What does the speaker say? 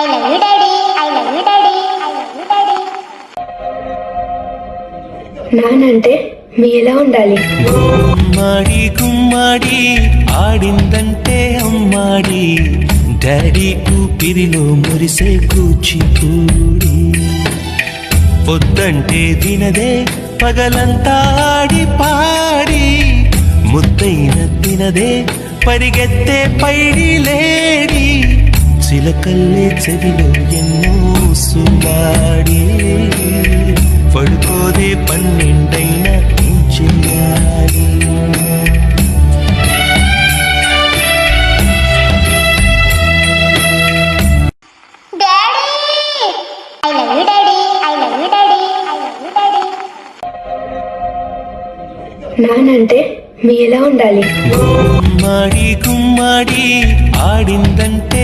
I love you daddy, I love you daddy, I love you daddy. నానంటే మీ ఎలా ఉండాలి? గుమ్మాడి గుమ్మాడి ఆడిందంటే అమ్మాడి, డాడీ కూపిరిలో మురిసే కూచిపూడి. పొద్దంటే తినదే పగలంతా ఆడి పాడి, ముద్దైన తినదే పరిగెత్తే పైడి లేడి. చిలకల్లే చెవిలో ఎన్నో సులాడి, పడుకోదే పన్నెండైనా ఏం చెయ్యాలి? Daddy, I love you daddy, I love you daddy, I love you daddy. నానంటే మీ ఎలా ఉండాలి? గుమ్మాడి గుమ్మాడి ఆడిందంటే